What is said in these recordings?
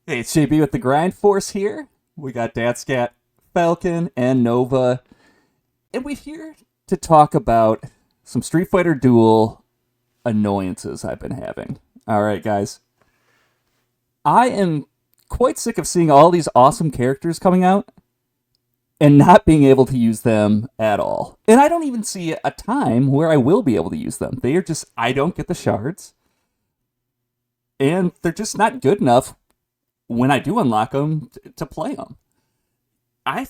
Hey, it's JB with the Grind Force here. We got Dadscat, Falcon, and Nova, and we're here to talk about some Street Fighter Duel annoyances I've been having. All right, guys. I am quite sick of seeing all these awesome characters coming out and not being able to use them at all. And I don't even see a time where I will be able to use them. They are just, I don't get the shards, and they're just not good enough when I do unlock them to play them. I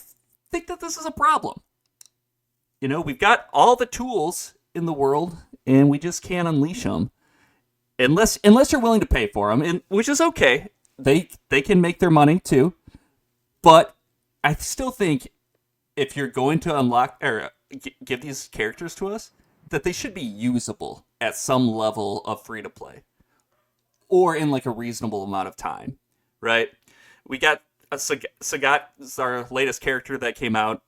think that this is a problem. You know, we've got all the tools in the world, and we just can't unleash them unless you're willing to pay for them, and which is okay. They can make their money too, but I still think if you're going to unlock or give these characters to us, that they should be usable at some level of free to play or in like a reasonable amount of time, right? We got Sagat is our latest character that came out.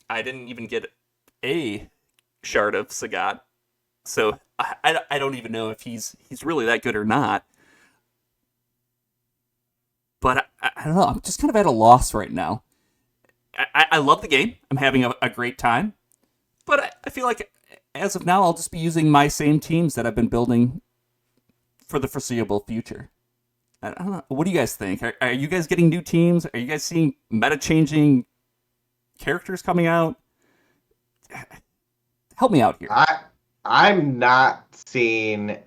I didn't even get a shard of Sagat, so I don't even know if he's really that good or not. But I don't know. I'm just kind of at a loss right now. I love the game. I'm having a great time. But I feel like as of now, I'll just be using my same teams that I've been building for the foreseeable future. I don't know. What do you guys think? Are you guys getting new teams? Are you guys seeing meta-changing characters coming out? Help me out here. I'm not seeing.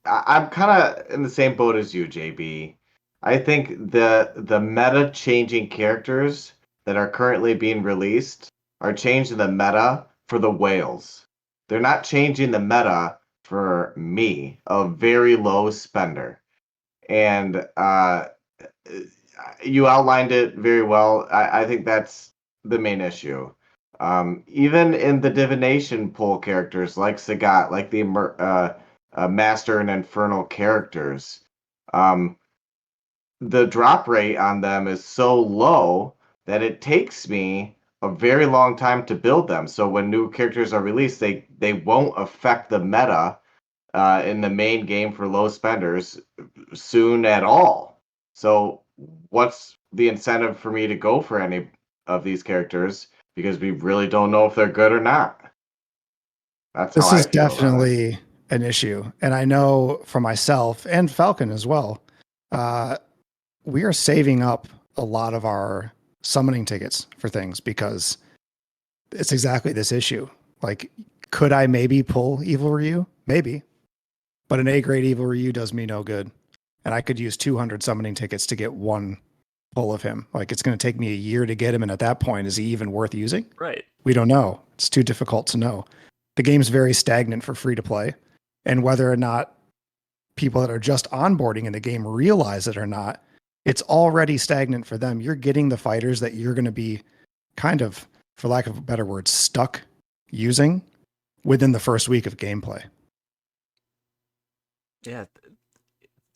I'm kind of in the same boat as you, JB. I think the meta changing characters that are currently being released are changing the meta for the whales. They're not changing the meta for me, a very low spender. And you outlined it very well. I think that's the main issue. Even in the divination pool characters like Sagat, like the Master and Infernal characters, um, the drop rate on them is so low that it takes me a very long time to build them. So when new characters are released, they won't affect the meta in the main game for low spenders soon at all. So what's the incentive for me to go for any of these characters because we really don't know if they're good or not. That's how This I is feel about it. definitely an issue. And I know for myself and Falcon as well, uh, we are saving up a lot of our summoning tickets for things because it's exactly this issue. Like, could I maybe pull Evil Ryu? Maybe. But an A grade Evil Ryu does me no good. And I could use 200 summoning tickets to get one pull of him. Like, it's going to take me a year to get him. And at that point, is he even worth using? Right. We don't know. It's too difficult to know. The game's very stagnant for free to play. And whether or not people that are just onboarding in the game realize it or not, it's already stagnant for them. You're getting the fighters that you're going to be kind of, for lack of a better word, stuck using within the first week of gameplay. Yeah,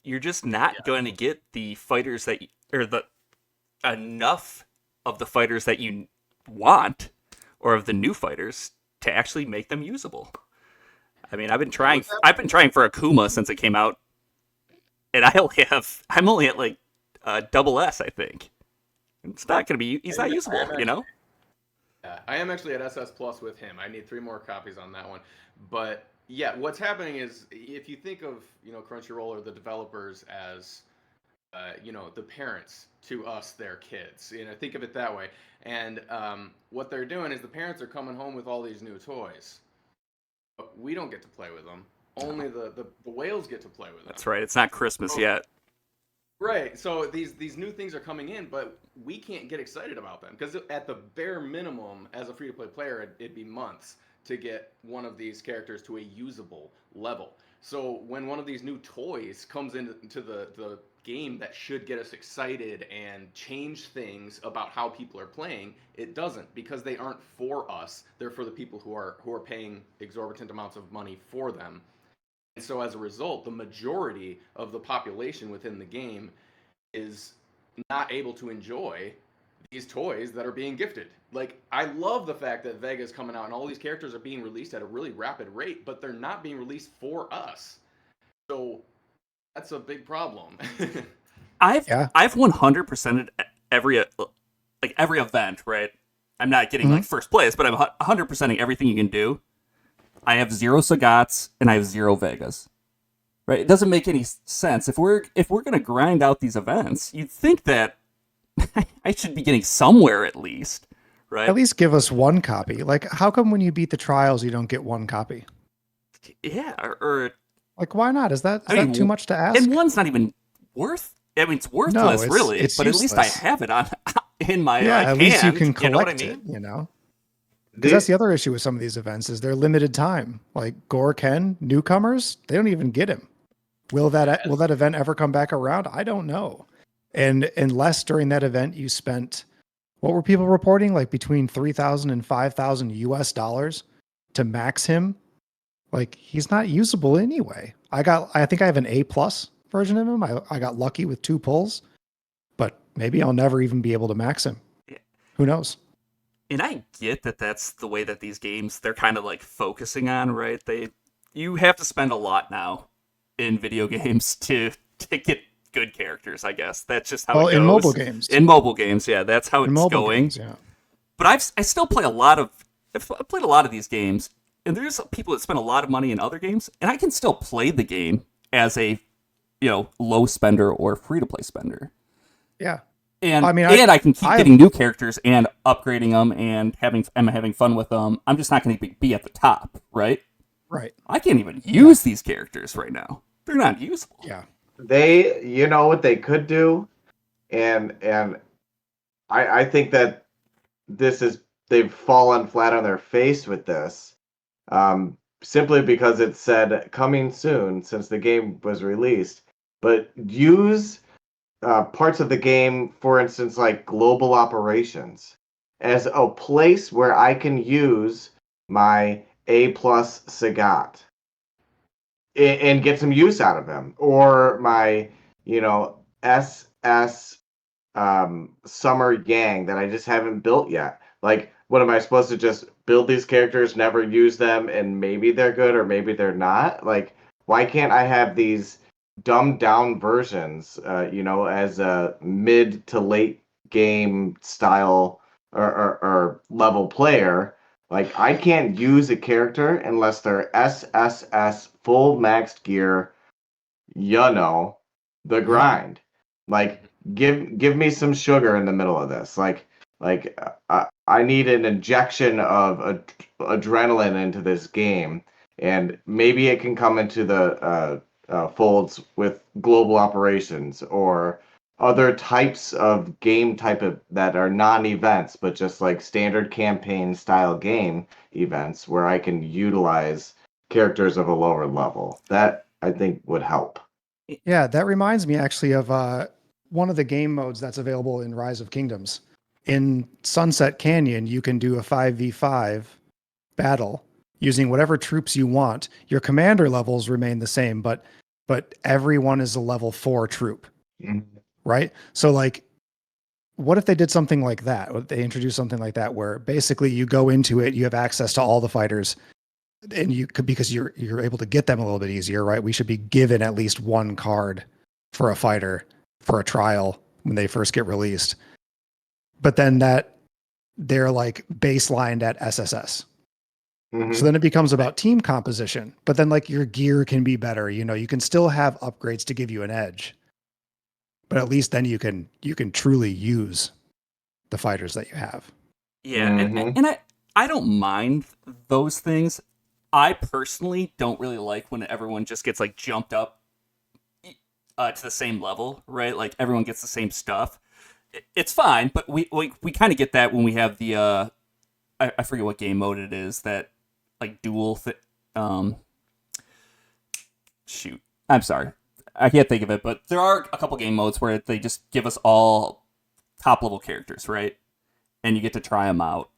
you're just not going to get the fighters that or the enough of the fighters that you want or of the new fighters to actually make them usable. I mean, I've been trying. I've been trying for Akuma since it came out, and I'm only at like double S, I think. It's not going to be. He's not usable, you know. Yeah, I am actually at SS Plus with him. I need 3 more copies on that one. But yeah, what's happening is if you think of Crunchyroll or the developers as the parents to us, their kids. Think of it that way. And what they're doing is the parents are coming home with all these new toys. But we don't get to play with them. Only the whales get to play with them. That's right. It's not Christmas yet. Right. So these new things are coming in, but we can't get excited about them because at the bare minimum, as a free to play player, it'd be months to get one of these characters to a usable level. So when one of these new toys comes into the game that should get us excited and change things about how people are playing, it doesn't because they aren't for us. They're for the people who are paying exorbitant amounts of money for them. And so as a result, the majority of the population within the game is not able to enjoy these toys that are being gifted. Like, I love the fact that Vega's coming out and all these characters are being released at a really rapid rate, but they're not being released for us. So that's a big problem. I've Yeah. I've 100%ed every event, right? I'm not getting like first place, but I'm 100%ing everything you can do. I have 0 Sagats and I have 0 Vegas. Right? It doesn't make any sense. If we're gonna grind out these events, you'd think that I should be getting somewhere at least, right? At least give us one copy. Like, how come when you beat the trials you don't get one copy? Yeah, or Like, why not? Is that I mean, too much to ask? and one's not even worth. I mean, it's worthless, really. it's but at least I useless. have it on in my Yeah, at least you hand, can you know what I collect it. mean? You know, because that's the other issue with some of these events is they're limited time. Like Gore Ken, newcomers, they don't even get him. Will that event ever come back around? I don't know. And unless during that event you spent, what were people reporting? Like between 3,000 and 5,000 US dollars to max him. Like he's not usable anyway. I think I have an A+ version of him. I got lucky with 2 pulls, but maybe I'll never even be able to max him. Yeah. Who knows? And I get that that's the way that these games they're kind of like focusing on, right? You have to spend a lot now in video games to get good characters, I guess. That's just how it goes. In mobile games. In mobile games, yeah, that's how it's going. Games, yeah. But I still play I've played a lot of these games, and there's people that spend a lot of money in other games, and I can still play the game as a low spender or free to play spender. Yeah. And I mean, I can keep getting new characters and upgrading them and having fun with them. I'm just not going to be at the top, right? Right. I can't even use these characters right now. They're not usable. Yeah. You know what they could do, and I think that they've fallen flat on their face with this, simply because it said coming soon since the game was released. But use parts of the game, for instance, like global operations, as a place where I can use my A+ Sagat and get some use out of him, or my SS Summer Yang that I just haven't built yet. Like, what am I supposed to just build these characters, never use them, and maybe they're good or maybe they're not? Like, why can't I have these dumbed down versions, as a mid to late game style or level player? Like, I can't use a character unless they're SSS full maxed gear, the grind. Like, give me some sugar in the middle of this. I need an injection of adrenaline into this game, and maybe it can come into the folds with global operations or other types of game that are non-events, but just like standard campaign style game events where I can utilize characters of a lower level. That I think would help. Yeah, that reminds me actually of one of the game modes that's available in Rise of Kingdoms. In Sunset Canyon, you can do a 5v5 battle using whatever troops you want. Your commander levels remain the same, but everyone is a level 4 troop. Mm-hmm. Right? So like, what if they did something like that? What if they introduced something like that where basically you go into it, you have access to all the fighters, and you could, because you're able to get them a little bit easier, right? We should be given at least one card for a fighter for a trial when they first get released. But then that they're like baselined at SSS. Mm-hmm. So then it becomes about team composition, but then like your gear can be better. You can still have upgrades to give you an edge, but at least then you can truly use the fighters that you have. Yeah, Mm-hmm. and I don't mind those things. I personally don't really like when everyone just gets like jumped up to the same level, right? Like everyone gets the same stuff. It's fine, but we kind of get that when we have the I forget what game mode it is, that like dual shoot. I'm sorry. I can't think of it, but there are a couple game modes where they just give us all top level characters, right? And you get to try them out.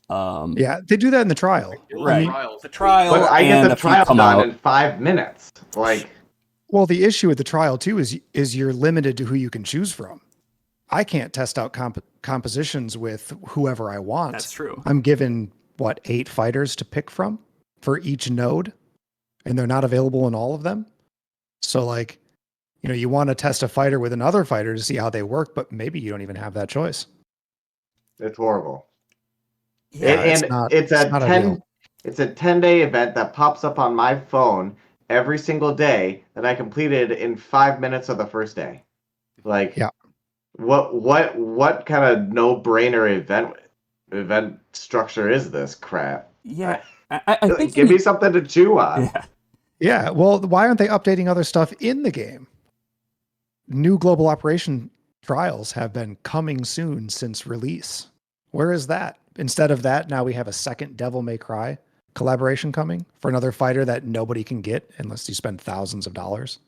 Yeah, they do that in the trial. Right. Trials. The trial, But I get and the a few trial come done out. in 5 minutes. Like, Well, the issue with the trial too is you're limited to who you can choose from. I can't test out compositions with whoever I want. That's true. I'm given 8 fighters to pick from for each node, and they're not available in all of them. So like, You want to test a fighter with another fighter to see how they work, but maybe you don't even have that choice. It's horrible. Yeah, And it's it's a not 10 ideal. it's a 10-day event that pops up on my phone every single day that I completed in 5 minutes of the first day. Like, Yeah. what kind of no-brainer event structure is this crap? yeah. I think Give me something to chew on. Yeah, Yeah. Well, why aren't they updating other stuff in the game? New global operation trials have been coming soon since release. Where is that? Instead of that, now we have a second Devil May Cry collaboration coming for another fighter that nobody can get unless you spend thousands of dollars.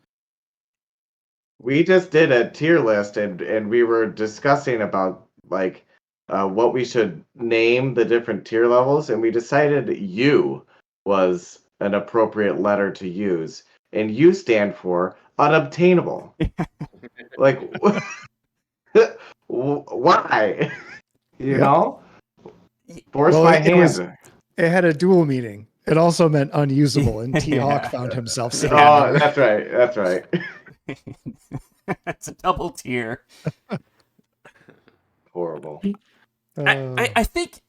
We just did a tier list and we were discussing about like what we should name the different tier levels, and we decided U was an appropriate letter to use, and U stand for unobtainable. Like, why? You Yep. know, force Well, my it hand. It had a dual meaning. It also meant unusable, and T Hawk Yeah. found himself sitting. Oh, there. that's right. That's right. it's a double tier. Horrible. I think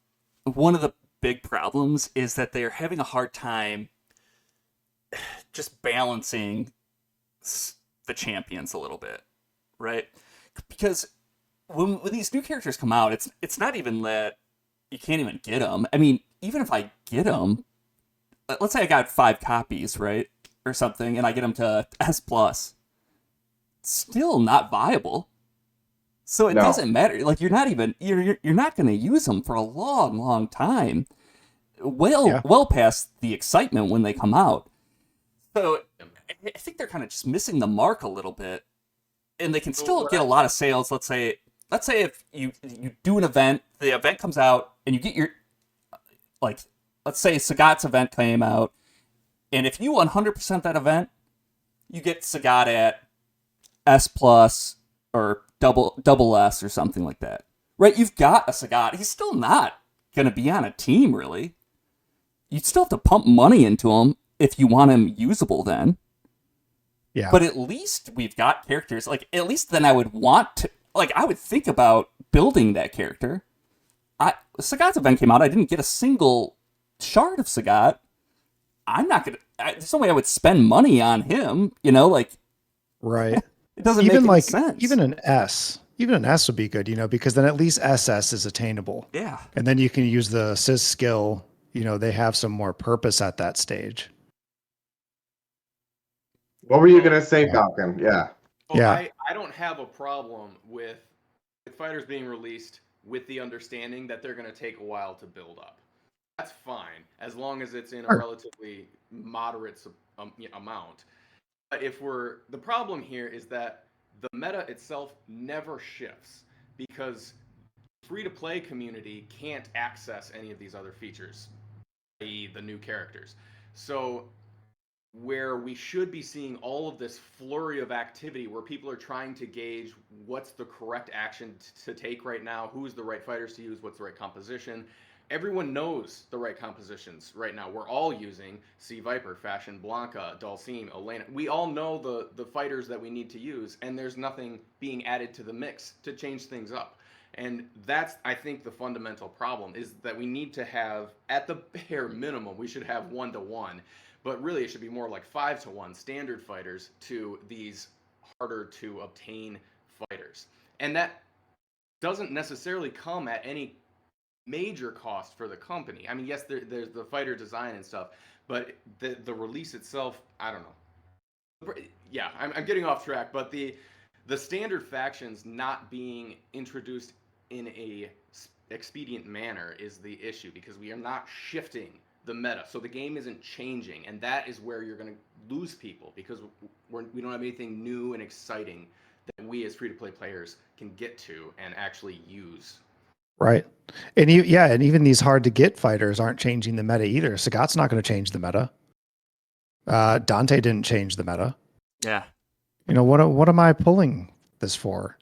one of the big problems is that they're having a hard time just balancing the champions a little bit, right? Because when these new characters come out, it's not even that you can't even get them. I mean, even if I get them, let's say I got 5 copies, right, or something, and I get them to S plus, still not viable. So it No. doesn't matter. Like you're not going to use them for a long, long time. Well past the excitement when they come out. So I think they're kind of just missing the mark a little bit, and they can still get a lot of sales. Let's say if you do an event, the event comes out, and you get your, like, let's say Sagat's event came out, and if you 100% that event, you get Sagat at S plus or double S or something like that, right? You've got a Sagat. He's still not going to be on a team, really. You still have to pump money into him if you want him usable then. Yeah. But at least we've got characters, like, at least then I would want to, like, I would think about building that character. Sagat's event came out, I didn't get a single shard of Sagat. I'm not going to, there's no way I would spend money on him, like. Right. It doesn't even make any like sense. even an S would be good, because then at least SS is attainable. Yeah. And then you can use the assist skill. They have some more purpose at that stage. What were you gonna say, Falcon? Yeah. Well, Yeah. I don't have a problem with fighters being released with the understanding that they're going to take a while to build up. That's fine, as long as it's in a relatively moderate amount. But the problem here is that the meta itself never shifts because free-to-play community can't access any of these other features, i.e. the new characters. So where we should be seeing all of this flurry of activity where people are trying to gauge what's the correct action to take right now, who's the right fighters to use, what's the right composition. Everyone knows the right compositions right now. We're all using C. Viper, Fashion Blanca, Dulcine, Elena. We all know the fighters that we need to use, and there's nothing being added to the mix to change things up. And that's, I think, the fundamental problem, is that we need to have, at the bare minimum, we should have 1-to-1. But really, it should be more like 5-to-1 standard fighters to these harder to obtain fighters. And that doesn't necessarily come at any major cost for the company. I mean, yes, there's the fighter design and stuff, but the release itself, I don't know. Yeah, I'm getting off track, but the standard factions not being introduced in a expedient manner is the issue, because we are not shifting the meta. So the game isn't changing, and that is where you're going to lose people, because we don't have anything new and exciting that we as free-to-play players can get to and actually use. Right. And and even these hard to get fighters aren't changing the meta either. Sagat's not going to change the meta. Dante didn't change the meta. Yeah. What am I pulling this for?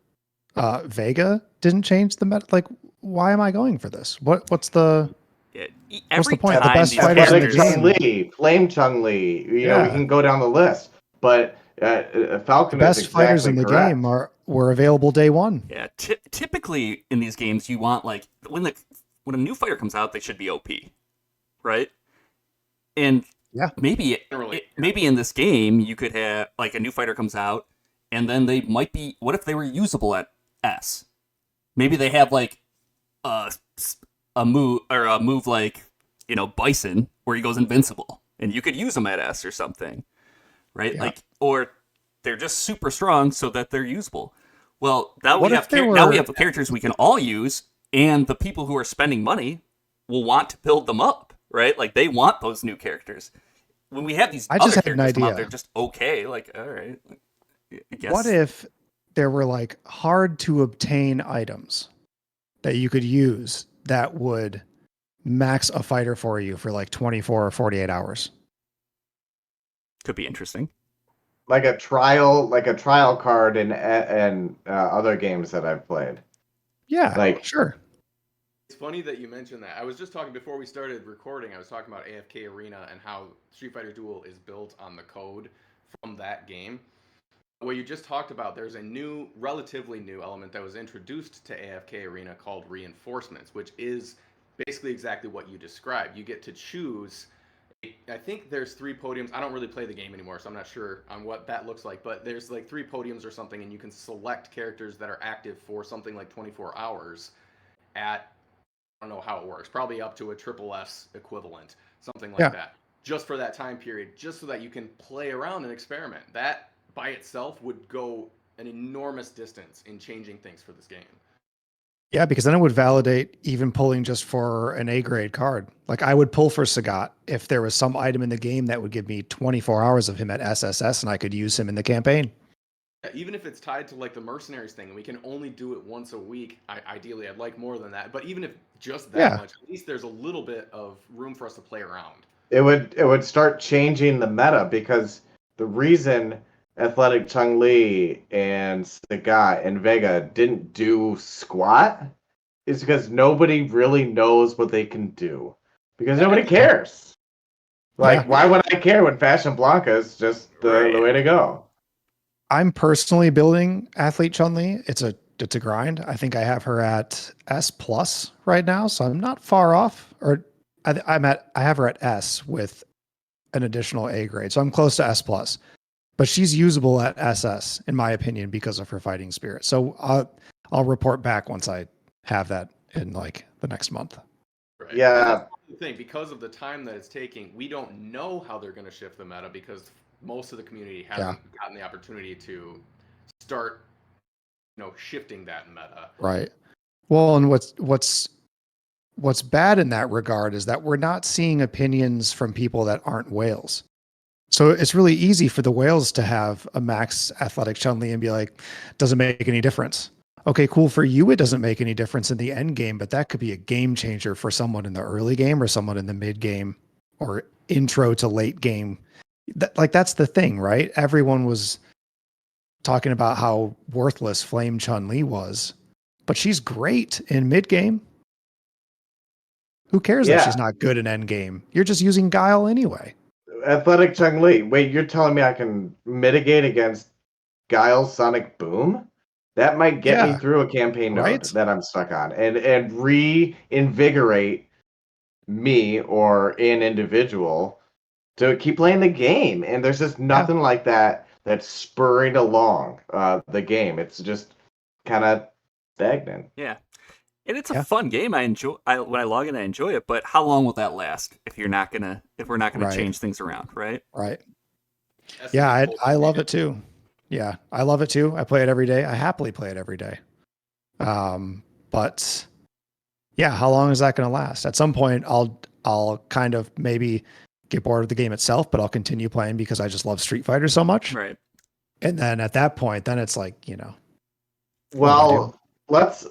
Vega didn't change the meta. Like, why am I going for this? What's the point? The best fighters in the game. Flame Chun-Li. We can go down the list. But Falcon The is best fighters exactly in the correct. game were available day one. Yeah, typically in these games, you want like when a new fighter comes out, they should be OP, right? And Yeah. maybe in this game you could have like a new fighter comes out, and then they might be. What if they were usable at S? Maybe they have like a move like Bison where he goes invincible, and you could use him at S or something, right? Yeah. Like, or they're just super strong so that they're usable. Well, now What we if have there now we were- have characters we can all use, and the people who are spending money will want to build them up, right? Like they want those new characters. When we have these I just other had an characters come out, idea. they're just okay. Like, all right, I guess. What if there were like hard to obtain items that you could use that would max a fighter for you for like 24 or 48 hours? Could be interesting. Like a trial card in other games that I've played. Yeah, Like- sure. It's funny that you mentioned that. I was just talking before we started recording. I was talking about AFK Arena and how Street Fighter Duel is built on the code from that game. What you just talked about, there's a new, relatively new element that was introduced to AFK Arena called reinforcements, which is basically exactly what you described. You get to choose. I think there's 3 podiums. I don't really play the game anymore, so I'm not sure on what that looks like. But there's like 3 podiums or something, and you can select characters that are active for something like 24 hours at, I don't know how it works, probably up to a triple S equivalent, something like that, just for that time period, just so that you can play around and experiment. That by itself would go an enormous distance in changing things for this game. Yeah, because then it would validate even pulling just for an A grade card. Like I would pull for Sagat if there was some item in the game that would give me 24 hours of him at SSS and I could use him in the campaign. Even if it's tied to like the mercenaries thing, and we can only do it once a week. Ideally, I'd like more than that. But even if just that much, at least there's a little bit of room for us to play around. It would start changing the meta, because the reason Athletic Chun-Li and Sagat and Vega didn't do squat is because nobody really knows what they can do. Because nobody cares. Like, why would I care when Fashion Blanca is just the way to go? I'm personally building Athlete Chun-Li. It's a grind. I think I have her at S plus right now, so I'm not far off. Or I have her at S with an additional A grade, so I'm close to S plus. But she's usable at SS, in my opinion, because of her fighting spirit. So I'll report back once I have that in like the next month. Right. Yeah. The thing, because of the time that it's taking, we don't know how they're going to shift the meta, because most of the community hasn't gotten the opportunity to start, shifting that meta. Right. Well, and what's bad in that regard is that we're not seeing opinions from people that aren't whales. So it's really easy for the whales to have a max Athletic Chun-Li and be like, doesn't make any difference. Okay, cool. For you, it doesn't make any difference in the end game, but that could be a game changer for someone in the early game or someone in the mid game or intro to late game. That's the thing, right? Everyone was talking about how worthless Flame Chun-Li was, but she's great in mid game. Who cares that she's not good in end game? You're just using Guile anyway. Athletic Chun-Li. Wait, you're telling me I can mitigate against Guile's Sonic Boom? That might get me through a campaign node that I'm stuck on, and reinvigorate me or an individual to keep playing the game. And there's just nothing like that that's spurring along the game. It's just kind of stagnant. Yeah. And it's a fun game. When I log in, I enjoy it. But how long will that last if we're not gonna change things around, right? Right. Yeah, I love it too. Yeah, I love it too. I play it every day. I happily play it every day. But yeah, how long is that going to last? At some point, I'll kind of maybe get bored of the game itself, but I'll continue playing because I just love Street Fighter so much. Right. And then at that point, then it's like, Well, let's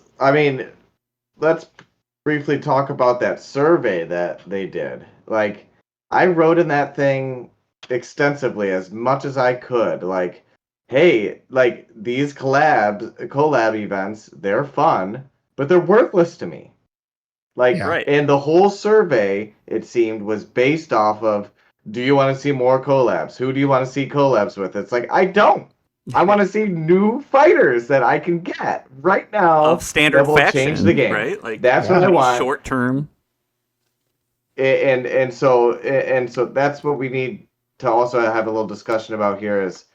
briefly talk about that survey that they did. Like, I wrote in that thing extensively as much as I could. Like, hey, like these collab events, they're fun, but they're worthless to me. Like, and the whole survey, it seemed, was based off of do you want to see more collabs? Who do you want to see collabs with? It's like, I don't. I want to see new fighters that I can get right now Of standard that will faction, change the game. right? Like That's what I want. short term. And so that's what we need to also have a little discussion about here is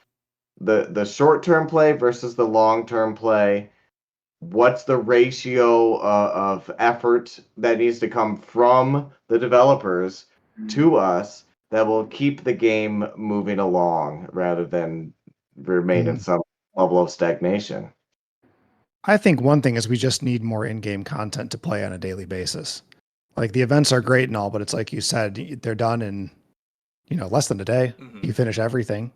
the short term play versus the long term play. What's the ratio of effort that needs to come from the developers to us that will keep the game moving along rather than remain in some level of stagnation? I think one thing is we just need more in-game content to play on a daily basis. Like the events are great and all, but it's like you said, they're done in, less than a day. Mm-hmm. You finish everything,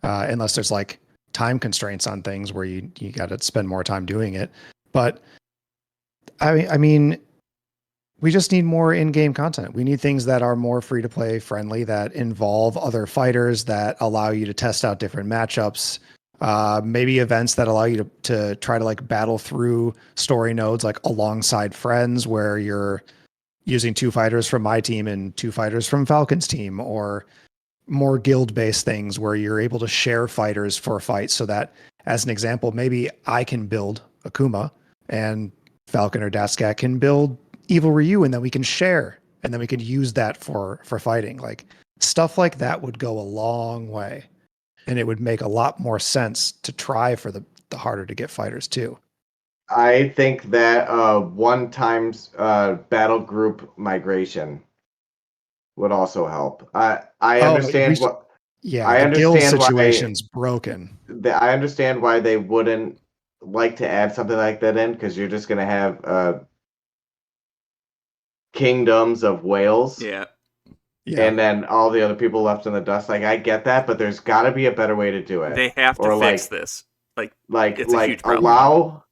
unless there's like time constraints on things where you got to spend more time doing it. But I mean, we just need more in-game content. We need things that are more free-to-play friendly, that involve other fighters, that allow you to test out different matchups. Maybe events that allow you to try to like battle through story nodes, like alongside friends, where you're using 2 fighters from my team and 2 fighters from Falcon's team, or more guild-based things where you're able to share fighters for fights, so that, as an example, maybe I can build Akuma and Falcon or Daskat can build Evil Ryu, and then we can share, and then we can use that for fighting. Like stuff like that would go a long way, and it would make a lot more sense to try for the harder to get fighters too. I think that one times battle group migration would also help. I understand what. Yeah, I the guild understand situation's broken. I understand why they wouldn't like to add something like that in, because you're just going to have kingdoms of whales. Yeah. And then all the other people left in the dust. Like, I get that, but there's got to be a better way to do it. They have to fix this. It's a huge problem. Allow,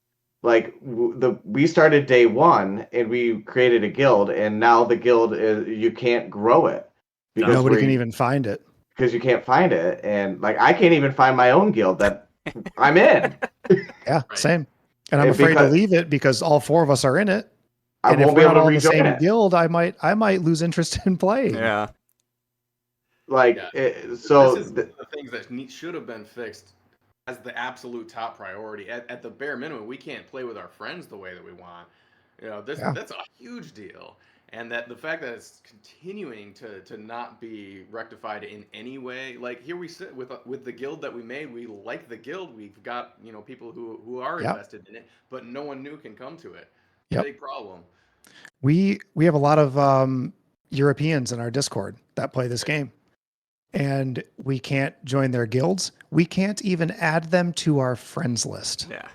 we started day 1 and we created a guild, and now the guild is, you can't grow it because nobody can even find it, because you can't find it, and like I can't even find my own guild that I'm in. Yeah, right. Same. And I'm afraid to leave it because all 4 of us are in it. And if we're not all in the same guild, I might lose interest in playing. Yeah. This is the things that should have been fixed as the absolute top priority. At the bare minimum, we can't play with our friends the way that we want. That's a huge deal. And that the fact that it's continuing to not be rectified in any way, like here we sit with the guild that we made. We like the guild. We've got people who are invested in it, but no one new can come to it. Big problem. We have a lot of Europeans in our Discord that play this game, and we can't join their guilds. We can't even add them to our friends list. Yeah,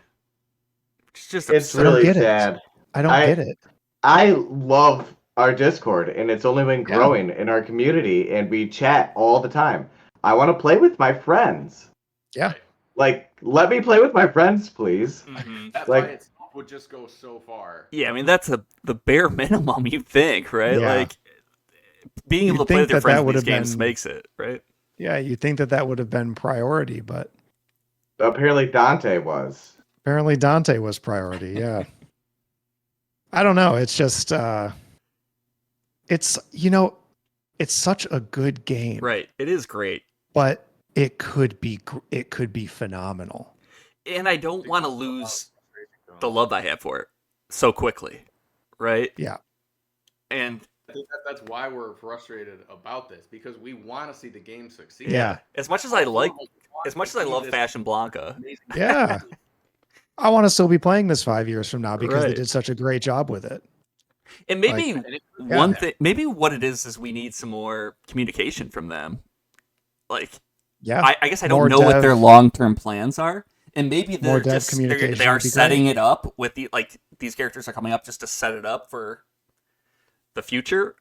it's really sad. I don't get it. I love our Discord, and it's only been growing in our community, and we chat all the time. I want to play with my friends. Yeah. Like, let me play with my friends, please. Mm-hmm. That by itself would just go so far. Yeah, I mean, that's the bare minimum, you think, right? Yeah. Like, being able to play with your friends in these games makes it, right? Yeah, you'd think that would have been priority, but... Apparently Dante was. Priority, yeah. I don't know, it's just... It's such a good game. Right, it is great. But it could be phenomenal. And I don't want to lose the love I have for it so quickly, right? Yeah. And I think that's why we're frustrated about this, because we want to see the game succeed. Yeah. As much as I love Fashion Blanca. Yeah. I want to still be playing this 5 years from now because they did such a great job with it. And maybe thing, maybe what it is we need some more communication from them. Like, I guess I don't know what their long-term plans are, and maybe they're just they are setting it up with these characters are coming up just to set it up for the future.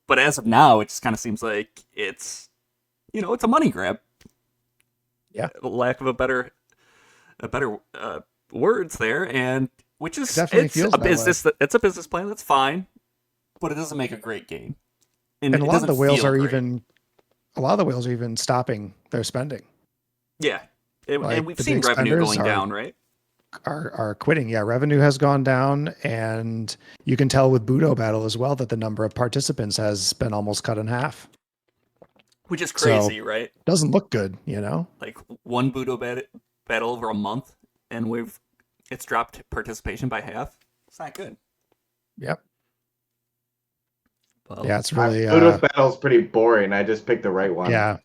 But as of now, it just kind of seems like it's a money grab. Yeah, lack of a better words there, and which is it's a business plan. That's fine, but it doesn't make a great game. And a lot of the whales are even stopping their spending. Yeah, and we've seen revenue going down, right? Are quitting. Yeah, revenue has gone down, and you can tell with Budo Battle as well that the number of participants has been almost cut in half. Which is So- crazy, right? Doesn't look good, you know? Like one Budo battle over a month, and it's dropped participation by half. It's not good. Yep. Well, Yeah, it's really Ludo's battle's pretty boring. I just picked the right one. yeah.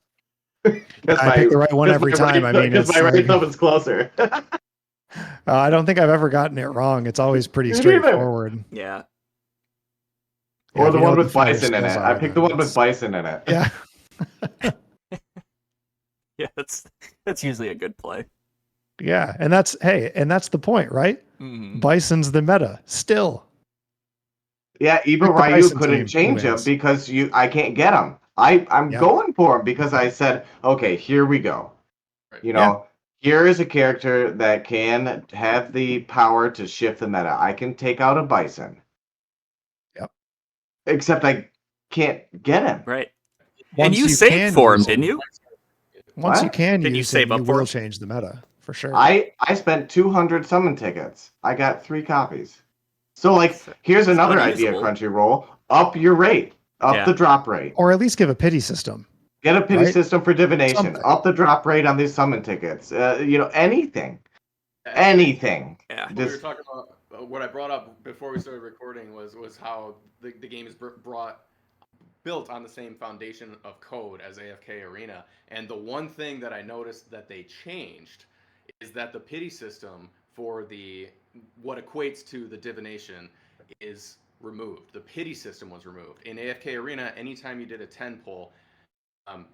Because I pick the right one every time. I mean, because it's my right like, thumb is closer. I don't think I've ever gotten it wrong. It's always pretty Me neither. straightforward. yeah. Yeah, Or if the you know one what with fighter bison in it. skills I are, picked the then one with it's- bison in it. Yeah. Yeah, that's usually a good play. Yeah. And that's the point, right? Mm-hmm. Bison's the meta still. Yeah, even Pick the Ryu bison couldn't team, change who him wins? because I can't get him. I'm Yeah. going for him because I said, okay, here we go. Right. You know, here is a character that can have the power to shift the meta. I can take out a bison. Yep. Except I can't get him. Right. Once and you can saved for him, use didn't you? Once you What? can Didn't you use save him, up you for will him? change the meta for sure. I spent 200 summon tickets. I got 3 copies. So here's It's another idea, unusable. Crunchyroll. Up your rate. Up Yeah. the drop rate. Or at least give a pity system. Get a pity Right? system for divination. Something. Up the drop rate on these summon tickets. Anything. Actually, Anything. Yeah. What we were Just talking about, what I brought up before we started recording was how the game is built on the same foundation of code as AFK Arena. And the one thing that I noticed that they changed is that the pity system for what equates to the divination is removed. The pity system was removed. In AFK Arena, anytime you did a 10 pull,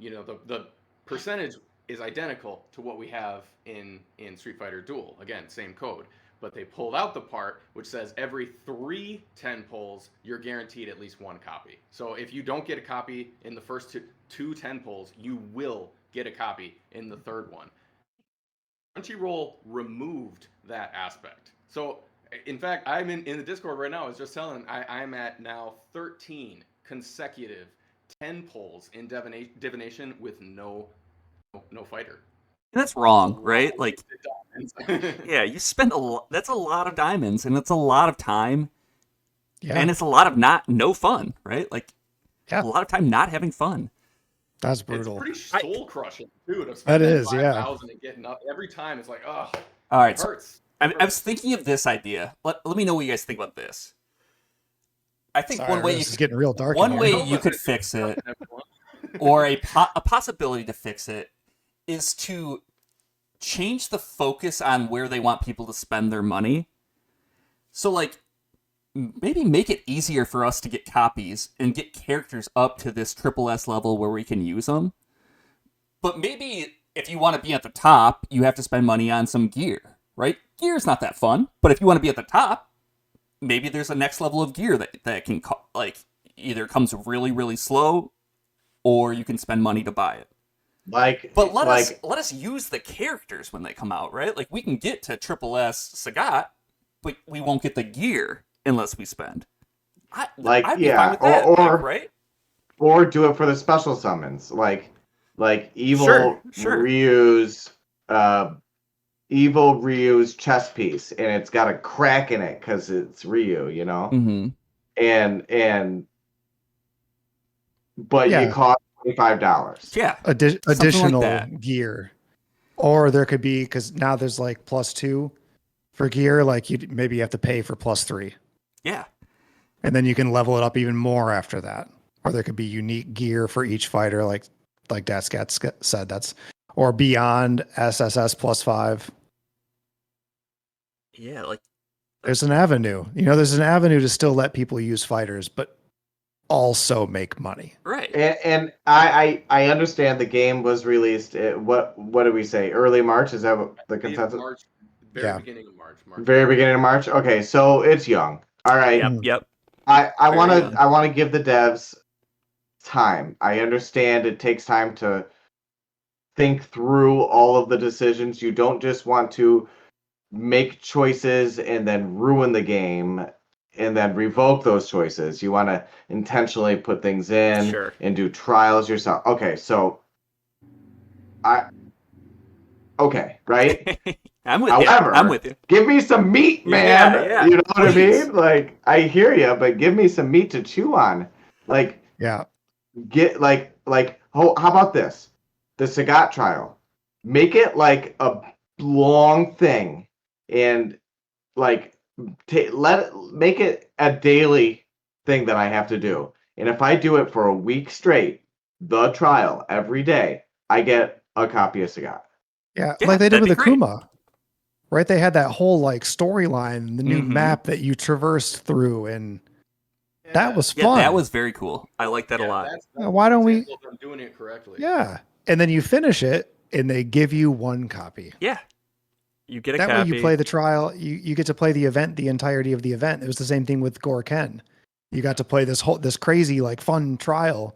the percentage is identical to what we have in Street Fighter Duel. Again, same code. But they pulled out the part which says every 3 10 pulls, you're guaranteed at least 1 copy. So if you don't get a copy in the first two 10 pulls, you will get a copy in the third one. Crunchyroll removed that aspect. So, in fact, I'm in the Discord right now. I was just telling, I'm at now 13 consecutive 10 pulls in divination with no fighter. That's wrong, right? Like, yeah, you spend that's a lot of diamonds, and it's a lot of time, Yeah. and it's a lot of no fun, right? Like, Yeah. a lot of time not having fun. That's It's brutal. pretty soul crushing too. To That spend is, yeah. 5,000 and getting up every time. It's like, oh, All right, it so hurts. I was thinking of this idea. Let me know what you guys think about this. I think Sorry, one way this you is getting real dark. one in way here. you could fix it, or a possibility to fix it, is to change the focus on where they want people to spend their money. So, maybe make it easier for us to get copies and get characters up to this triple S level where we can use them. But maybe if you want to be at the top, you have to spend money on some gear, right? Gear's not that fun, but if you want to be at the top, maybe there's a next level of gear that can either comes really, really slow, or you can spend money to buy it. But let us use the characters when they come out, right? Like, we can get to triple S Sagat, but we won't get the gear unless we spend. I'd be fine with that, right? Or do it for the special summons, like evil Sure. Ryu's chest piece, and it's got a crack in it because it's Ryu, Mm-hmm. But Yeah. you cost $25. Yeah. Additional that. gear. Or there could be, because now there's +2 for gear, maybe you have to pay for +3. Yeah. And then you can level it up even more after that. Or there could be unique gear for each fighter, like Datscat said. Or beyond SSS +5. Yeah, There's an avenue. There's an avenue to still let people use fighters, but also make money. right. And I understand the game was released. What did we say? Early March? Is that what the consensus? March, Yeah. beginning of March. Very beginning of March. Okay, so it's young. All right. Yep. I Very want young. to give the devs time. I understand it takes time to think through all of the decisions. You don't just want to make choices and then ruin the game and then revoke those choices. You want to intentionally put things in Sure. and do trials yourself. Okay, so right? I'm with However, you. I'm with you. Give me some meat, man. Yeah, You know what I please. mean? I hear you, but give me some meat to chew on. Yeah. Get how about this? The Sagat trial. Make it like a long thing, and like make it a daily thing that I have to do. And if I do it for a week straight, the trial every day, I get a copy of Sagat. Yeah, Yeah, like they did that'd with be great. Akuma, right? They had that whole like storyline, the new Mhm. map that you traversed through, and that was Yeah, fun. that was very cool. I like that a lot. That's Why an don't we- example of them doing it correctly. Yeah, and then you finish it, and they give you one copy. Yeah. You get a That copy. way, you play the trial. You get to play the event, the entirety of the event. It was the same thing with Gorken. You got to play this crazy like fun trial,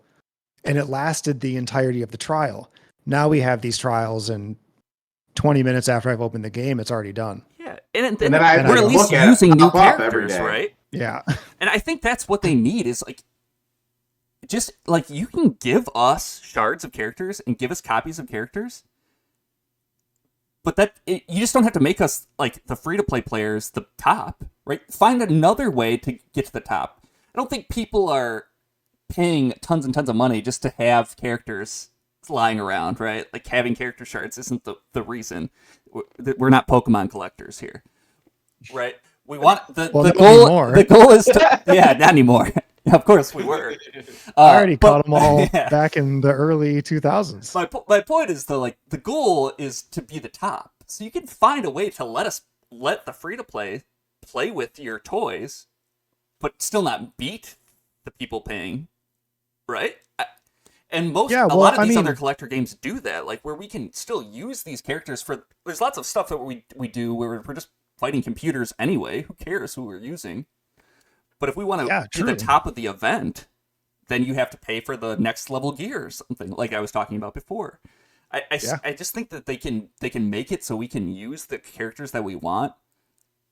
and it lasted the entirety of the trial. Now we have these trials, and 20 minutes after I've opened the game, it's already done. Yeah, and then I And we're I at least look at it using new pop up every characters, day. right? Yeah, And I think that's what they need is like, just like you can give us shards of characters and give us copies of characters, but you just don't have to make us like the free to play players the top, right? Find another way to get to the top. I don't think people are paying tons and tons of money just to have characters lying around, right? Like having character shards isn't the reason. We're not Pokemon collectors here, right? We want the not goal. anymore. The goal is to not anymore. Of course we were. I already but- caught them all yeah. back in the early 2000s. My point is though, like the goal is to be the top. So you can find a way to let the free to play with your toys, but still not beat the people paying, right? And a lot of these other collector games do that, like where we can still use these characters for. There's lots of stuff that we do where we're just fighting computers anyway. Who cares who we're using? But if we want to be the top of the event, then you have to pay for the next level gear or something, like I was talking about before. I just think that they can make it so we can use the characters that we want.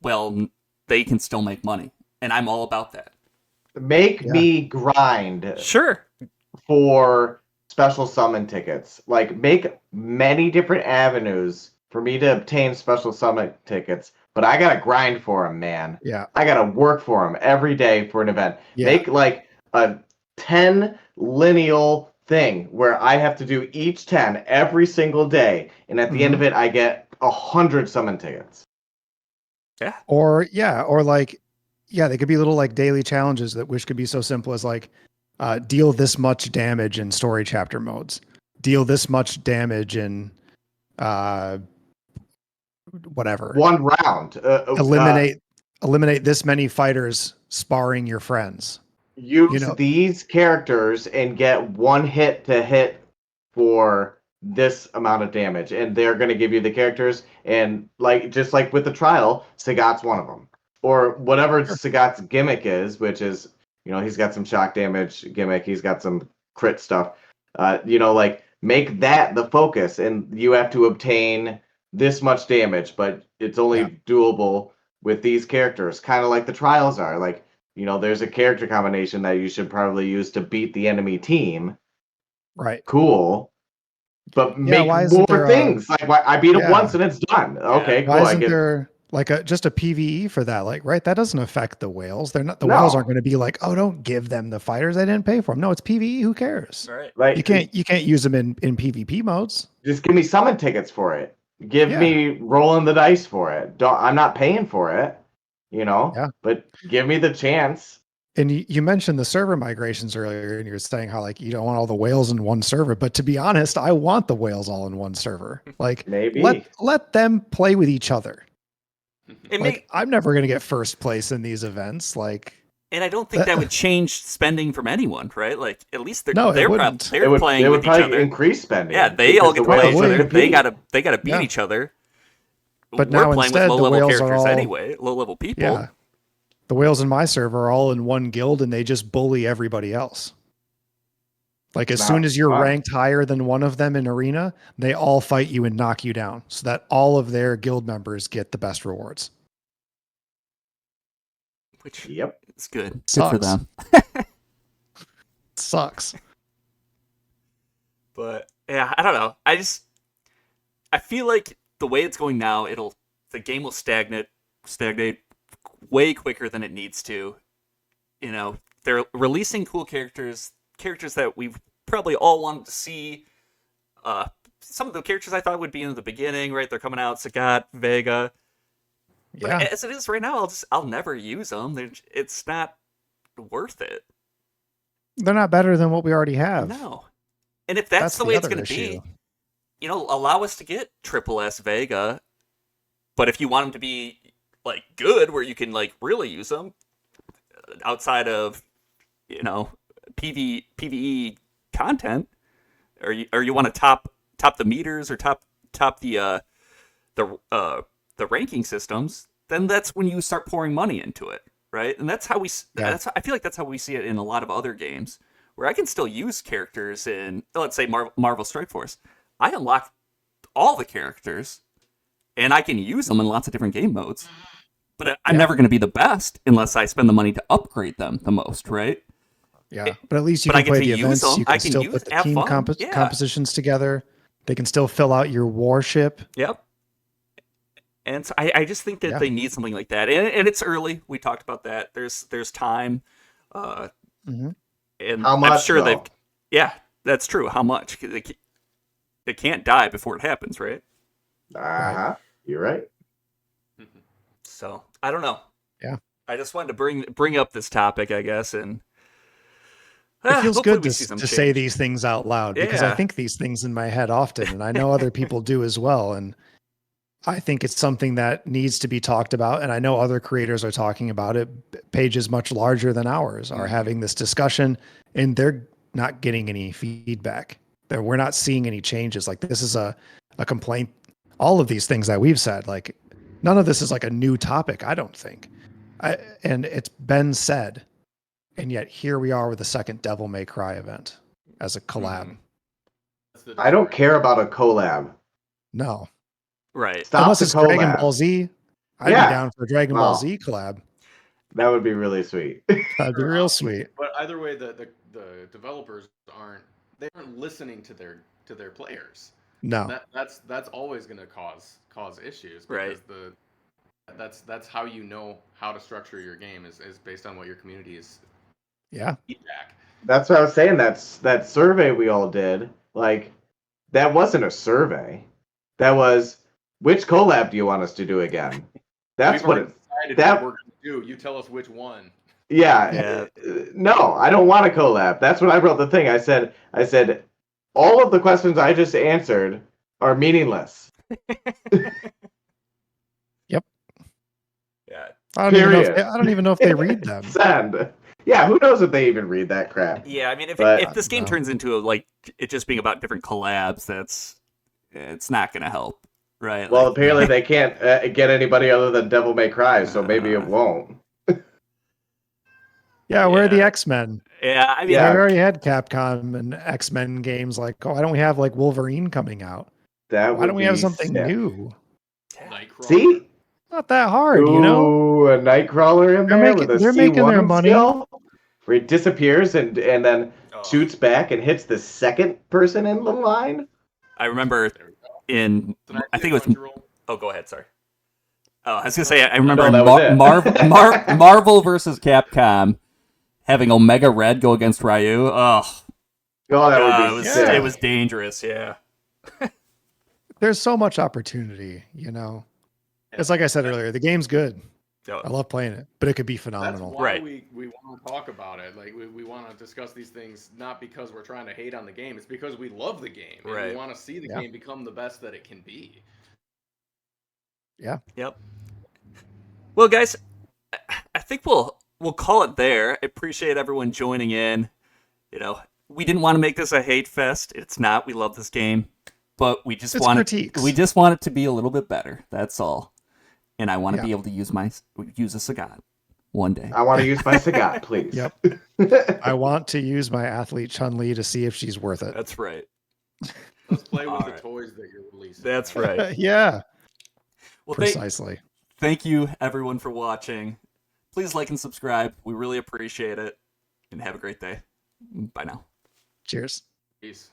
Well, they can still make money, and I'm all about that. Make me grind Sure. for special summon tickets. Like, make many different avenues for me to obtain special summon tickets, but I gotta grind for them, man. Yeah. I gotta work for them every day for an event. Yeah. Make like a 10 lineal thing where I have to do each 10 every single day, and at the end of it, I get 100 summon tickets. Yeah. Or they could be little like daily challenges which could be so simple as like deal this much damage in story chapter modes, deal this much damage in whatever, One round. eliminate this many fighters sparring your friends. Use these characters and get one hit to hit for this amount of damage, and they're going to give you the characters, and just like with the trial, Sagat's one of them, or whatever Sagat's gimmick is, which is he's got some shock damage gimmick, he's got some crit stuff, make that the focus, and you have to obtain this much damage, but it's only doable with these characters, kind of like the trials are. Like, there's a character combination that you should probably use to beat the enemy team. Right. Cool. But make more things. Like, I beat it once and it's done. Okay, cool. Why isn't there like just a PvE for that? Like, right? That doesn't affect the whales. They're not. The whales aren't going to be like, oh, don't give them the fighters. I didn't pay for them. No, it's PvE. Who cares? Right. Like, you can't use them in PvP modes. Just give me summon tickets for it. Give me rolling the dice for it. I'm not paying for it. But give me the chance. And you mentioned the server migrations earlier, and you're saying how like you don't want all the whales in one server. But to be honest, I want the whales all in one server. Like, maybe let them play with each other. Like, I'm never gonna get first place in these events. Like, and I don't think that would change spending from anyone, right? Like, at least they're playing with each other. Increase spending. Yeah, they all get to play each other. Compete. They gotta beat each other. But we're now playing instead, with the low-level whales characters are all, anyway, low-level people. Yeah, the whales in my server are all in one guild, and they just bully everybody else. Like, as soon as you're ranked higher than one of them in arena, they all fight you and knock you down, so that all of their guild members get the best rewards. Which it's good. Sucks. Good for them. Sucks. But yeah, I don't know. I feel like the way it's going now, the game will stagnate way quicker than it needs to. They're releasing cool characters that we've probably all wanted to see some of the characters I thought would be in the beginning, right? They're coming out, Sagat, Vega. But Yeah. as it is right now, I'll never use them. It's not worth it. They're not better than what we already have. No. And if that's the way it's going to be, allow us to get Triple S Vega. But if you want them to be like good, where you can like really use them outside of PvE content, or you want to top the meters or top the ranking systems, then that's when you start pouring money into it, right? And that's how I feel like that's how we see it in a lot of other games, where I can still use characters in, let's say, Marvel Strike Force. I unlock all the characters, and I can use them in lots of different game modes. But I'm never going to be the best unless I spend the money to upgrade them the most, right? Yeah, but at least you can play the events. You can still put the team compositions together. They can still fill out your warship. Yep. And so I just think that they need something like that. And it's early. We talked about that. There's time. And how much, I'm sure though? that's true. How much? It can't die before it happens, right? Uh-huh. You're right. So I don't know. Yeah. I just wanted to bring up this topic, I guess, and it feels good to to say these things out loud, because I think these things in my head often, and I know other people do as well. And I think it's something that needs to be talked about. And I know other creators are talking about it. Pages much larger than ours are having this discussion, and they're not getting any feedback. We're not seeing any changes. Like, this is a complaint. All of these things that we've said, like, none of this is like a new topic, I don't think. And it's been said. And yet here we are with the second Devil May Cry event as a collab. I don't care about a collab. No. Right. Stop Unless the it's collab. Dragon Ball Z. I'd be down for a Dragon Ball Z collab. That would be really sweet. That'd be real sweet. But either way, the developers aren't listening to their players. No. That's always going to cause issues, right? That's how you know how to structure your game is based on what your community is. Yeah. Feedback. That's what I was saying. That survey we all did, like, that wasn't a survey. That was, which collab do you want us to do again? That's what we're going to do. You tell us which one. Yeah. No, I don't want a collab. That's what I wrote the thing. I said all of the questions I just answered are meaningless. Yep. Yeah. I don't even know if they read them. Send. Yeah, who knows if they even read that crap? Yeah, I mean, if this game turns into it just being about different collabs, it's not going to help, right? Well, apparently they can't get anybody other than Devil May Cry, so maybe it won't. Yeah, where are the X-Men? Yeah, I mean, we already had Capcom and X-Men games. Like, why don't we have like Wolverine coming out? Why don't we have something new? See? Not that hard, you know? A Nightcrawler in there with a they're making their money. Skill, where he disappears and then shoots back and hits the second person in the line. I remember I think it was... Oh, go ahead, sorry. Oh, I was going to say, I remember Marvel versus Capcom having Omega Red go against Ryu. That would be sick. It was dangerous, yeah. There's so much opportunity, you know? It's like I said earlier, the game's good. I love playing it, but it could be phenomenal. That's why we want to talk about it. Like, we want to discuss these things, not because we're trying to hate on the game. It's because we love the game. And we want to see the game become the best that it can be. Yeah. Yep. Well, guys, I think we'll call it there. I appreciate everyone joining in. You know, we didn't want to make this a hate fest. It's not. We love this game, but we just want it to be a little bit better. That's all. And I want to be able to use a Sagat one day. I want to use my Sagat, please. Yep. I want to use my athlete Chun-Li to see if she's worth it. That's right. Let's play with the toys that you're releasing. That's right. Yeah. Well, precisely. Thank you, everyone, for watching. Please like and subscribe. We really appreciate it. And have a great day. Bye now. Cheers. Peace.